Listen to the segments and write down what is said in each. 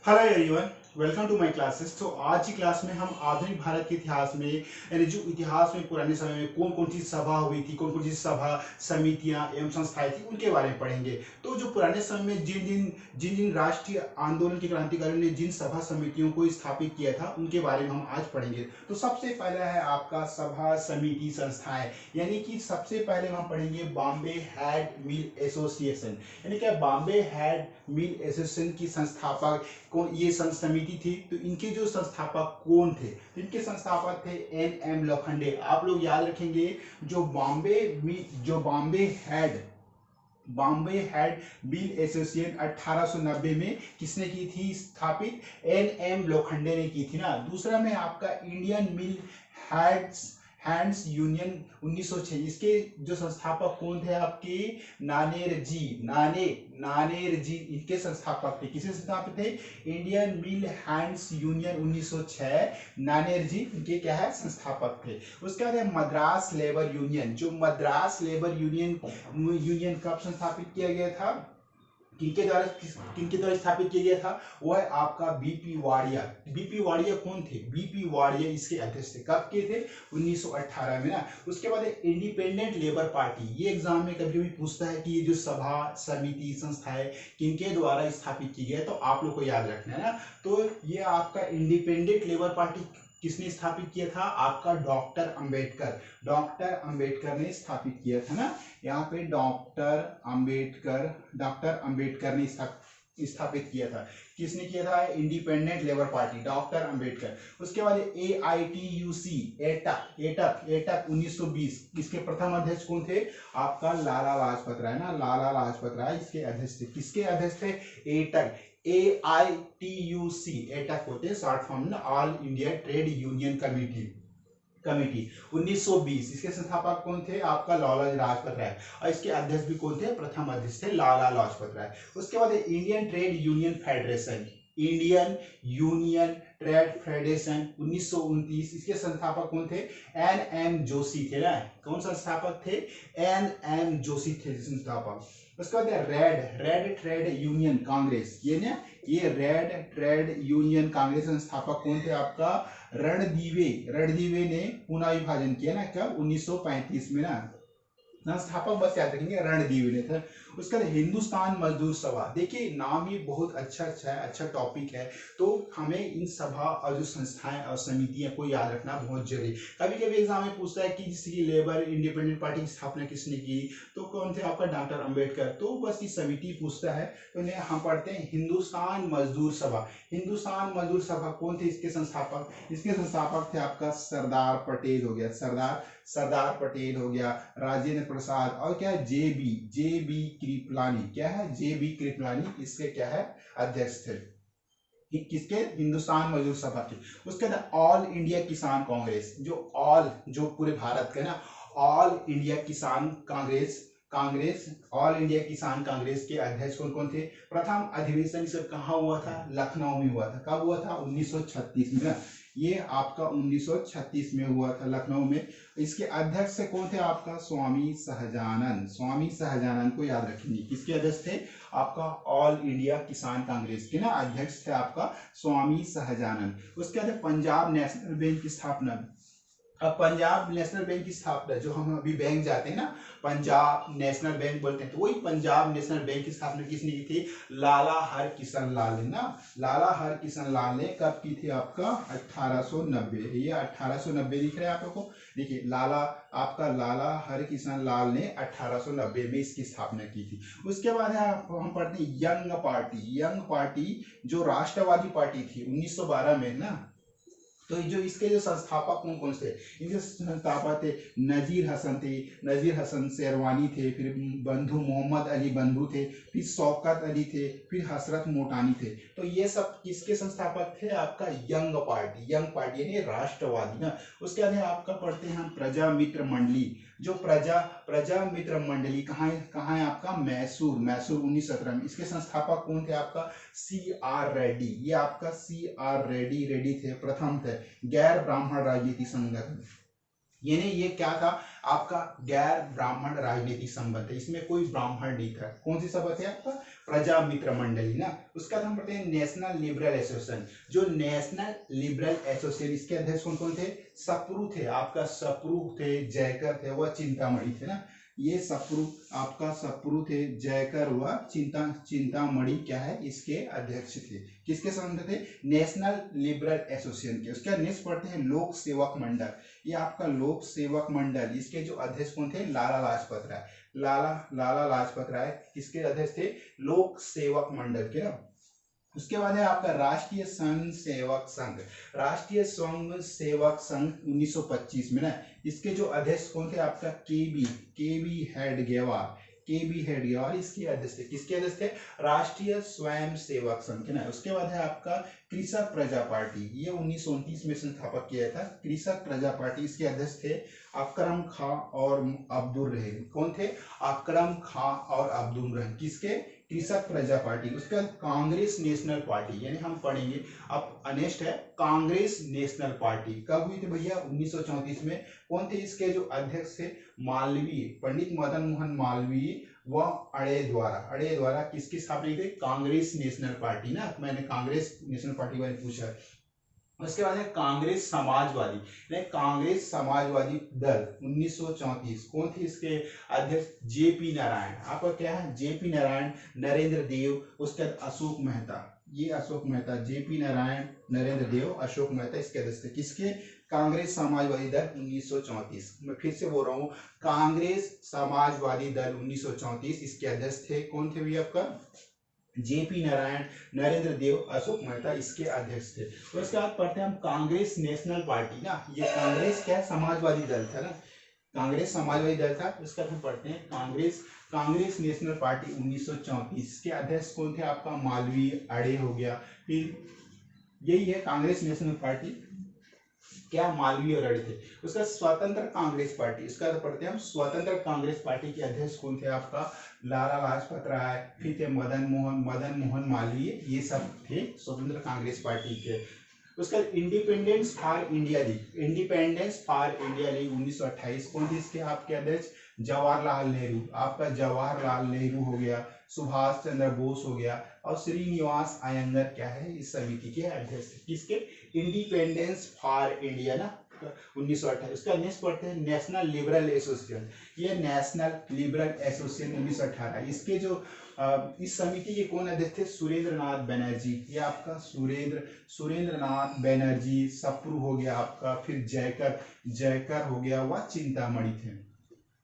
Hello everyone, welcome to my classes. तो आज की क्लास में हम आधुनिक भारत के इतिहास में यानी जो इतिहास में पुराने समय में कौन कौन सी सभा हुई थी, कौन कौन सी सभा समितियां एवं संस्थाएं थी, उनके बारे में पढ़ेंगे। तो जो पुराने समय में जिन राष्ट्रीय आंदोलन के क्रांतिकारियों ने जिन सभा समितियों को स्थापित किया था, उनके बारे में हम आज पढ़ेंगे। तो सबसे पहला है आपका सभा समिति संस्थाएं, यानी कि सबसे पहले हम पढ़ेंगे बॉम्बे हैड मिल एसोसिएशन। यानी क्या बॉम्बे हैड मिल एसोसिएशन की संस्थापक कौन, ये समिति थी। तो इनके जो संस्थापक कौन थे, तो इनके संस्थापक थे एन एम लोखंडे। आप लोग याद रखेंगे, जो बॉम्बे हैड मिल एसोसिएशन 1890 में किसने की थी स्थापित? एन एम लोखंडे ने की थी ना। दूसरा में आपका इंडियन मिल हैड्स हैंड्स यूनियन 1906। इसके जो संस्थापक कौन थे आपके? नानेर जी इनके संस्थापक थे। किसे संस्थापित थे? इंडियन मिल हैंड्स यूनियन 1906, नानेर जी इनके क्या है? संस्थापक थे। उसके बाद है मद्रास लेबर यूनियन। जो मद्रास लेबर यूनियन कब स्थापित किया गया था, किनके द्वारा स्थापित किया गया था? वो है आपका बीपी वाड़िया। बीपी वाड़िया कौन थे? बीपी वाड़िया इसके अध्यक्ष थे। कब के थे? 1918 में ना। उसके बाद इंडिपेंडेंट लेबर पार्टी। ये एग्जाम में कभी कभी पूछता है कि ये जो सभा समिति संस्थाएं किनके द्वारा स्थापित की गई, तो आप लोग को याद रखना है ना। तो ये आपका इंडिपेंडेंट लेबर पार्टी किसने स्थापित किया था? आपका डॉक्टर अंबेडकर ने स्थापित किया था ना। यहाँ पे डॉक्टर अंबेडकर ने स्थापित किया था। किसने किया था? Independent labour party, doctor Ambedkar. उसके बाद AITUC एटक 1920। इसके प्रथम अध्यक्ष कौन थे? आपका लाला लाजपत राय ना। लाला लाजपत राय इसके अध्यक्ष थे। किसके अध्यक्ष थे? एटक AITUC एटक होते शॉर्ट फॉर्म में, all India trade union committee 1920। इसके संस्थापक कौन थे? आपका लाला लाजपत राय। और इसके अध्यक्ष भी कौन थे? प्रथम अध्यक्ष थे लाला लाजपत राय। उसके बाद Indian trade union federation, Indian union trade federation 1929। इसके संस्थापक कौन थे? एन एम जोशी थे ना। कौन संस्थापक थे? एन एम जोशी थे संस्थापक। उसके बाद रेड ट्रेड यूनियन कांग्रेस। ये रेड ट्रेड यूनियन कांग्रेस संस्थापक कौन थे? आपका रणदीवे ने पुनः विभाजन किया ना। कब? 1935 में ना। संस्थापक बस याद रखेंगे, रणदीव ने था। उसके बाद हिंदुस्तान मजदूर सभा। देखिए नाम ही बहुत अच्छा है, अच्छा टॉपिक है। तो हमें इन सभा और जो संस्थाएं और समितियां को याद रखना बहुत जरूरी। कभी कभी एग्जाम में पूछता है कि जिसकी लेबर इंडिपेंडेंट पार्टी की स्थापना किसने की, तो कौन थे? आपका डॉक्टर अंबेडकर। तो बस ये समिति पूछता है, तो इन्हें हम पढ़ते हैं हिंदुस्तान मजदूर सभा। हिंदुस्तान मजदूर सभा कौन थे इसके संस्थापक? इसके संस्थापक थे आपका सरदार पटेल हो गया, सरदार पटेल हो गया, राजेंद्र प्रसाद, और क्या है? J B Kripalani. क्या है? जे बी कृपलानी इसके क्या है? अध्यक्ष थे। किसके? हिंदुस्तान मजदूर सभा के। उसके बाद ऑल इंडिया किसान कांग्रेस। जो पूरे भारत का ना, ऑल इंडिया किसान कांग्रेस ऑल इंडिया किसान कांग्रेस के अध्यक्ष कौन कौन थे? प्रथम अधिवेशन सब कहाँ हुआ था? लखनऊ में हुआ था। कब हुआ था? 1936 में। ये आपका 1936 में हुआ था लखनऊ में। इसके अध्यक्ष से कौन थे? आपका स्वामी सहजानंद को याद रखेंगे। किसके अध्यक्ष थे? आपका ऑल इंडिया किसान कांग्रेस के ना अध्यक्ष थे आपका स्वामी सहजानंद। उसके बाद पंजाब नेशनल बैंक की स्थापना। अब पंजाब नेशनल बैंक की स्थापना, जो हम अभी बैंक जाते हैं ना, पंजाब नेशनल बैंक बोलते हैं, तो वही पंजाब नेशनल बैंक की स्थापना किसने की थी? लाला हरकिशन लाल ने ना। लाला हरकिशन लाल ने कब की थी? आपका 1890। ये 1890 दिख रहा है आप लोगों को। देखिए लाला हरकिशन लाल ने 1890 में इसकी स्थापना की थी। उसके बाद है हम पढ़ते हैं यंग पार्टी जो राष्ट्रवादी पार्टी थी 1912 में ना। तो जो इसके जो संस्थापक कौन कौन थे? इनके संस्थापक थे नजीर हसन शेरवानी थे, फिर बंधु मोहम्मद अली बंधु थे, फिर शौकत अली थे, फिर हसरत मोटानी थे। तो ये सब किसके संस्थापक थे? आपका यंग पार्टी यानी राष्ट्रवादी ना। उसके बाद आपका पढ़ते हैं हम प्रजा मित्र मंडली। जो प्रजा मित्र मंडली कहाँ है आपका? मैसूर 1917 में। इसके संस्थापक कौन थे? आपका CR रेड्डी। ये आपका CR रेड्डी थे, प्रथम थे। गैर ब्राह्मण राजनीति संगठन यानी ये क्या था, आपका गैर ब्राह्मण राजनीतिक संबंध है, इसमें कोई ब्राह्मण नहीं था। कौन सी सभा थी आपका, प्रजा मित्र मंडली ना। उसका हम पढ़ते हैं नेशनल लिबरल एसोसिएशन। जो नेशनल लिबरल एसोसिएशन, इसके अध्यक्ष कौन कौन थे, सप्रू थे, आपका सप्रू थे, जयकर थे, वह चिंतामणि थे ना। ये सप्रू, आपका सप्रू थे, जयकर व चिंतामणि क्या है, इसके अध्यक्ष थे। किसके संबंध थे, नेशनल लिबरल एसोसिएशन के। उसके नेक्स्ट पढ़ते हैं लोक सेवक मंडल। ये आपका लोक सेवक मंडल, इसके जो अध्यक्ष कौन थे, लाला लाजपत राय। लाला लाजपत राय किसके अध्यक्ष थे, लोक सेवक मंडल के ना। उसके बाद है आपका राष्ट्रीय स्वयं सेवक संघ। राष्ट्रीय स्वयं सेवक संघ 1925 में ना, इसके जो अध्यक्ष कौन थे, आपका केबी हेडगेवार। केबी हेडगेवार इसके अध्यक्ष थे। किसके अध्यक्ष थे, राष्ट्रीय स्वयं सेवक संघ के ना। उसके बाद है आपका कृषक प्रजा पार्टी, ये 1929 में संस्थापक किया था। कृषक प्रजा पार्टी, इसके अध्यक्ष थे अकरम खां और अब्दुल रहीम। कौन थे, अकरम खां और अब्दुल रहीम, किसके, कृषक प्रजा पार्टी। उसका कांग्रेस नेशनल पार्टी, यानी हम पढ़ेंगे अब अनेस्ट है, कांग्रेस नेशनल पार्टी कब हुई थी भैया, 1934 में। कौन थे इसके जो अध्यक्ष थे, मालवीय, पंडित मदन मोहन मालवीय व अड़े द्वारा किसकी स्थापना की, कांग्रेस नेशनल पार्टी ना। मैंने कांग्रेस नेशनल पार्टी वाले पूछा। उसके बाद है कांग्रेस समाजवादी, कांग्रेस समाजवादी दल 1934। कौन थे इसके अध्यक्ष, जेपी नारायण। आपका क्या है, जेपी नारायण, नरेंद्र देव, उसके बाद अशोक मेहता। ये अशोक मेहता, जेपी नारायण, नरेंद्र देव, अशोक मेहता इसके अध्यक्ष थे। किसके, कांग्रेस समाजवादी दल 1934। मैं फिर से बोल रहा हूँ, कांग्रेस समाजवादी दल 1934, इसके अध्यक्ष थे कौन थे भैया, आपका जेपी नारायण, नरेंद्र देव, अशोक मेहता इसके अध्यक्ष थे। तो इसके बाद पढ़ते हैं हम कांग्रेस नेशनल पार्टी ना। ये कांग्रेस क्या, समाजवादी दल था ना, कांग्रेस समाजवादी दल था। इसका हम पढ़ते हैं कांग्रेस नेशनल पार्टी 1934 के अध्यक्ष कौन थे, आपका मालवीय, अड़े हो गया। फिर यही है कांग्रेस नेशनल पार्टी, क्या, मालवीय और अड़े थे। उसका स्वतंत्र कांग्रेस पार्टी, इसका पढ़ते हैं हम स्वतंत्र कांग्रेस पार्टी के अध्यक्ष कौन थे, आपका लाला लाजपत राय, फिर थे मदन मोहन मालवीय, ये सब थे स्वतंत्र कांग्रेस पार्टी के। उसका इंडिपेंडेंस फॉर इंडिया लीग, 1928, कौन थे इसके आपके अध्यक्ष, जवाहरलाल नेहरू। आपका जवाहरलाल नेहरू हो गया, सुभाष चंद्र बोस हो गया, और श्रीनिवास अयंगर क्या है, इस समिति के अध्यक्ष। किसके, इंडिपेंडेंस फॉर इंडिया ना, 1928। उसका नेक्स्ट पढ़ते हैं नेशनल लिबरल एसोसिएशन। ये नेशनल लिबरल एसोसिएशन 1918, इसके जो इस समिति के कौन अध्यक्ष थे, सुरेंद्र नाथ बनर्जी। ये आपका सुरेंद्र नाथ बनर्जी, सप्रू हो गया आपका, फिर जयकर हो गया, वह चिंतामणि थे।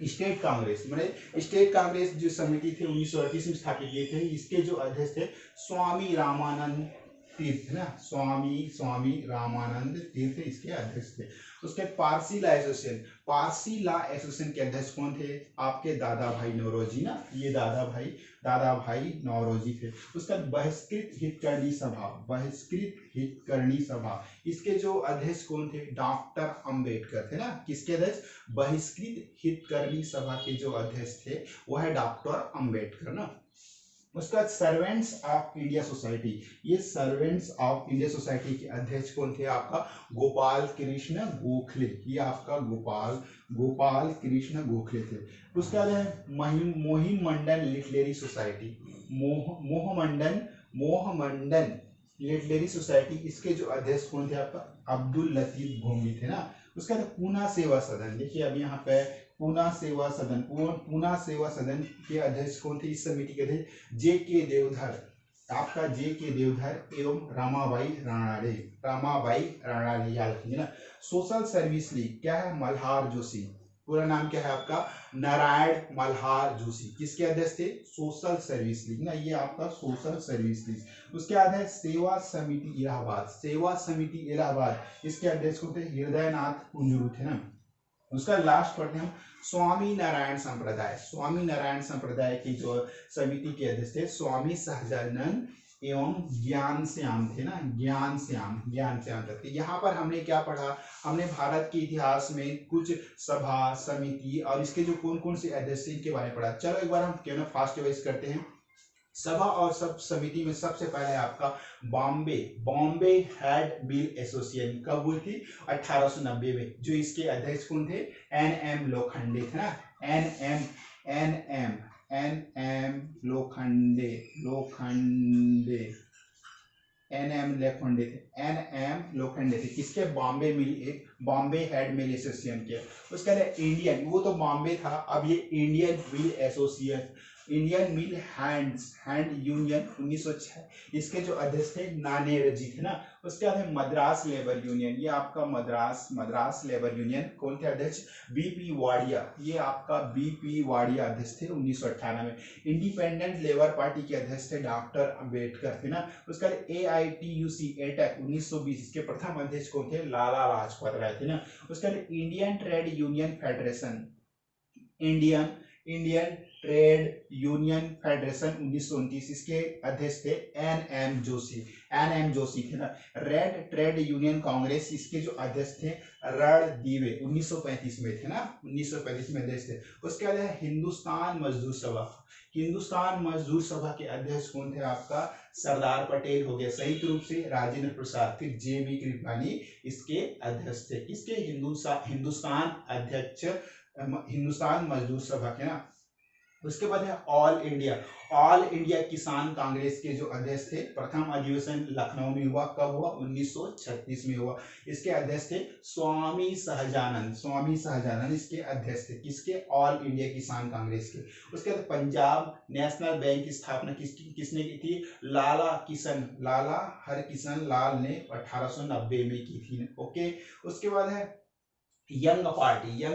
स्टेट कांग्रेस, मतलब स्टेट कांग्रेस जो समिति थी 1938 में स्थापित किए थे। इसके जो अध्यक्ष थे स्वामी रामानंद तीर्थ ना, स्वामी रामानंद तीर्थ इसके अध्यक्ष थे। उसके पारसी लॉ एसोसिएशन के अध्यक्ष कौन थे, आपके दादा भाई नौरोजी ना, ये दादा भाई नौरोजी थे। उसका बहिष्कृत हितकरणी सभा, इसके जो अध्यक्ष कौन थे, डॉक्टर अंबेडकर थे ना। किसके अध्यक्ष, बहिष्कृत हितकरणी सभा के जो अध्यक्ष थे वह है डॉक्टर अंबेडकर ना। उसका सर्वेंट्स ऑफ इंडिया सोसाइटी, ये सर्वेंट्स ऑफ इंडिया सोसाइटी के अध्यक्ष कौन थे, आपका गोपाल कृष्ण गोखले। ये आपका गोपाल कृष्ण गोखले थे। उसका है मोहिमंडन लिटरेरी सोसाइटी, मोहमंडन लिटरेरी सोसाइटी, इसके जो अध्यक्ष कौन थे, आपका अब्दुल लतीफ भोंगी थे ना। उसका पूना सेवा सदन, देखिए अब यहाँ पे पूना सेवा सदन के अध्यक्ष कौन थे, इस समिति के थे जे.के. देवधर। आपका जे.के. देवधर एवं रामाबाई राणाडे याद रखिए ना। सोशल सर्विस लीग क्या है, मल्हार जोशी। पूरा नाम क्या है आपका, नारायण मल्हार जोशी। किसके अध्यक्ष थे, सोशल सर्विस लीग ना, ये आपका सोशल सर्विस लीग। उसके बाद है सेवा समिति इलाहाबाद, इसके अध्यक्ष कौन थे, हृदयनाथ कुंजरू थे ना। उसका लास्ट पढ़ते हैं हम स्वामी नारायण संप्रदाय की जो समिति के अध्यक्ष थे स्वामी सहजानंद एवं ज्ञान श्याम थे ना, ज्ञान श्याम थे। यहाँ पर हमने क्या पढ़ा, हमने भारत के इतिहास में कुछ सभा समिति और इसके जो कौन कौन से अध्यक्ष इनके बारे में पढ़ा। चलो एक बार हम क्यों ना फास्ट वाइज करते हैं। सभा और सब समिति में सबसे पहले आपका Bombay Bombay head mill association कब हुई थी? 1890 में। जो इसके अध्यक्ष कौन थे? एन एम लोखंडे थे ना, N M Lokhande Lokhande N M Lokhande थे, एन एम लोखंडे थे। किसके? Bombay mill, Bombay head mill association के। उसके बाद इंडियन, वो तो बॉम्बे था, अब ये इंडियन मिल एसोसिएशन, इंडियन मिल हैंड यूनियन 1906, इसके जो अध्यक्ष थे नानेरजी थे ना। उसके बाद है मद्रास लेबर यूनियन, ये आपका मद्रास लेबर यूनियन, कौन थे अध्यक्ष? बीपी वाडिया, ये आपका बीपी वाडिया अध्यक्ष थे 1998 में। इंडिपेंडेंट लेबर पार्टी के अध्यक्ष थे डॉक्टर अंबेडकर थे ना। उसके बाद AITUC एटक 1920, इसके प्रथम अध्यक्ष कौन थे? लाला लाजपत राय थे ना। उसके बाद Indian trade union federation, Indian trade union federation 1929, इसके अध्यक्ष थे एन एम जोशी थे ना। रेड ट्रेड यूनियन कांग्रेस, इसके जो अध्यक्ष थे रणदीवे 1935 में थे ना, 1935 में अध्यक्ष थे। उसके बाद हिंदुस्तान मजदूर सभा के अध्यक्ष कौन थे? आपका सरदार पटेल हो गया, संयुक्त रूप से राजेंद्र प्रसाद, फिर JB कृपलानी इसके अध्यक्ष थे। किसके? हिंदुस्तान मजदूर सभा के ना। उसके बाद है ऑल इंडिया किसान कांग्रेस के जो अध्यक्ष थे, प्रथम अधिवेशन लखनऊ में हुआ, कब हुआ? 1936 में हुआ। इसके अध्यक्ष थे स्वामी सहजानंद इसके अध्यक्ष थे। किसके? ऑल इंडिया किसान कांग्रेस के। उसके बाद पंजाब नेशनल बैंक की स्थापना किसने की थी? लाला हरकिशन लाल ने 1890 में की थी। ओके। उसके बाद है यंग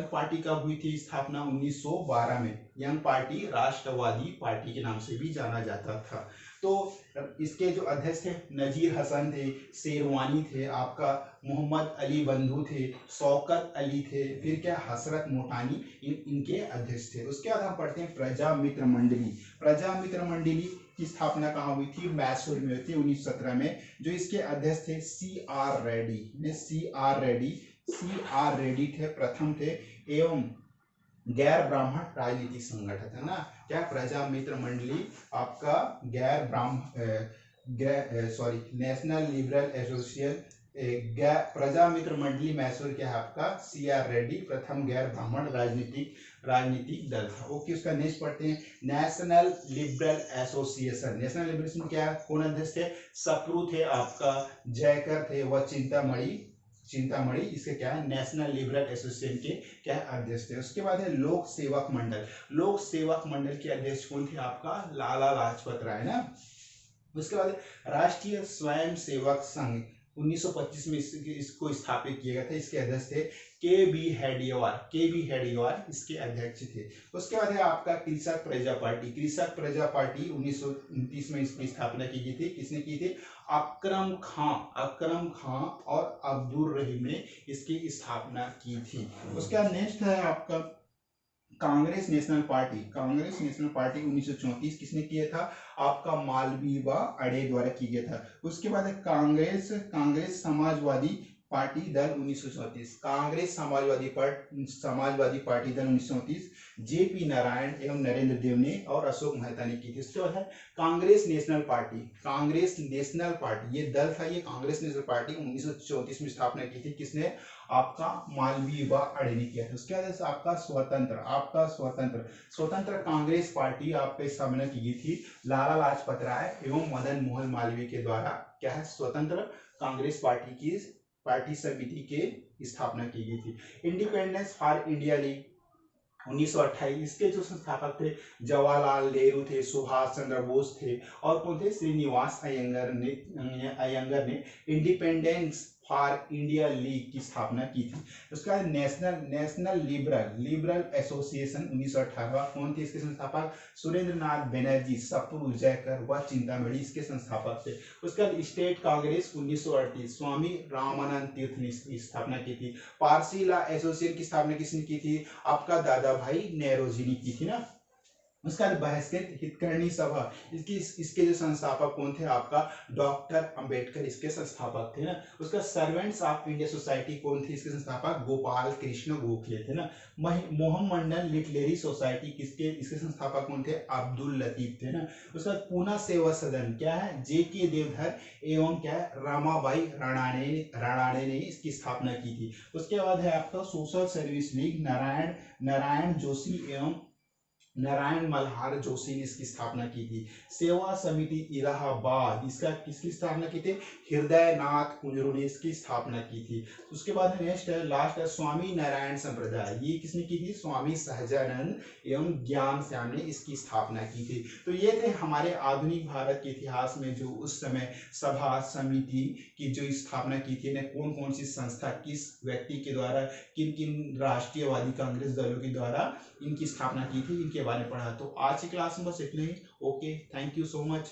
पार्टी कब हुई थी स्थापना? 1912 में। यंग पार्टी राष्ट्रवादी पार्टी के नाम से भी जाना जाता था। तो इसके जो अध्यक्ष थे नजीर हसन थे, शेरवानी थे, आपका मोहम्मद अली बंधु थे, शौकत अली थे, फिर क्या हसरत मोटानी इनके अध्यक्ष थे। उसके बाद हम पढ़ते हैं प्रजा मित्र मंडली की स्थापना कहाँ हुई थी? मैसूर में हुई थी 1917 में। जो इसके अध्यक्ष थे CR रेड्डी थे, प्रथम थे, एवं गैर ब्राह्मण राजनीतिक संगठन है ना। क्या? प्रजा मित्र मंडली आपका नेशनल लिबरल एसोसिएशन, प्रजा मित्र मंडली मैसूर के आपका CR रेड्डी, प्रथम गैर ब्राह्मण राजनीतिक दल था। ओके। उसका नेक्स्ट पढ़ते हैं नेशनल लिबरल एसोसिएशन क्या? कौन अध्यक्ष थे? सप्रू थे, आपका जयकर थे, व चिंतामणि इसके क्या है? नेशनल लिबरल एसोसिएशन के क्या अध्यक्ष थे। उसके बाद है लोक सेवक मंडल के अध्यक्ष कौन थे? आपका लाला लाजपत राय ना। उसके बाद राष्ट्रीय स्वयं सेवक संघ 1925 में इसको स्थापित किया गया था। इसके अध्यक्ष थे KB हेडियोर इसके अध्यक्ष थे। उसके बाद है आपका कृषक प्रजा पार्टी 1929 में इसकी स्थापना की गई थी। किसने की थी? अकरम खां और अब्दुल रहीम ने इसकी स्थापना की थी। उसके बाद नेक्स्ट है आपका कांग्रेस नेशनल पार्टी 1934, किसने किया था? आपका मालवीय व अडे द्वारा किया गया था। उसके बाद है कांग्रेस समाजवादी पार्टी दल 1934, कांग्रेस समाजवादी पार्टी दल 1934 JP नारायण एवं नरेंद्र देव ने और अशोक मेहता ने की थी। उसके बाद है कांग्रेस नेशनल पार्टी, ये दल था, ये कांग्रेस नेशनल पार्टी 1934 में स्थापना की थी। किसने? आपका मालवीय व अडे ने किया था। उसके बाद आपका स्वतंत्र कांग्रेस पार्टी आपकी स्थापना की गई थी लाला लाजपत राय एवं मदन मोहन मालवीय के द्वारा। क्या है? स्वतंत्र कांग्रेस पार्टी समिति के स्थापना की गई थी। इंडिपेंडेंस फॉर इंडिया लीग 1928, इसके जो संस्थापक थे जवाहरलाल नेहरू थे, सुभाष चंद्र बोस थे और कौन थे? श्रीनिवास अयंगर ने इंडिपेंडेंस फॉर इंडिया लीग की स्थापना की थी। उसका नेशनल लिबरल एसोसिएशन 1918, कौन थे इसके संस्थापक? सुरेंद्र नाथ बनर्जी, सप्रू जयकर व चिंतामणि इसके संस्थापक थे। उसका स्टेट कांग्रेस 1938, स्वामी रामानंद तीर्थ ने इसकी स्थापना की थी। पारसी लॉ एसोसिएशन की स्थापना किसने की थी? आपका दादा भाई नेहरूजी ने की थी ना। उसका बहिष्कृत हितकर्णी सभा, इसके जो संस्थापक कौन थे, आपका डॉक्टर अंबेडकर इसके संस्थापक थे ना। उसका सर्वेंट्स ऑफ इंडिया सोसाइटी कौन थे, इसके संस्थापक गोपाल कृष्ण गोखले थे ना। मोहम्मडन लिटरेरी सोसाइटी इसके संस्थापक कौन थे, अब्दुल लतीफ थे ना। उसका पूना सेवा सदन क्या है, JK देवधर एवं क्या है, रामाबाई राणाने ने इसकी स्थापना की थी। उसके बाद है आपका social service league, Narayan Joshi एवं नारायण मल्हार जोशी ने इसकी स्थापना की थी। सेवा समिति इलाहाबाद, इसका किसकी स्थापना की थी, हृदयनाथ कुंजरू ने इसकी स्थापना की थी। उसके बाद नेक्स्ट है, लास्ट है स्वामी नारायण संप्रदाय, ये किसने की थी, स्वामी सहजानंद एवं ज्ञान श्याम ने इसकी स्थापना की थी। तो ये थे हमारे आधुनिक भारत के इतिहास में जो उस समय सभा समिति की जो स्थापना की थी, कौन कौन सी संस्था किस व्यक्ति के द्वारा, किन किन राष्ट्रीयवादी कांग्रेस दलों के द्वारा इनकी स्थापना की थी, इनके बारे में पढ़ा। तो आज की क्लास में बस इतना ही। Okay, thank you so much.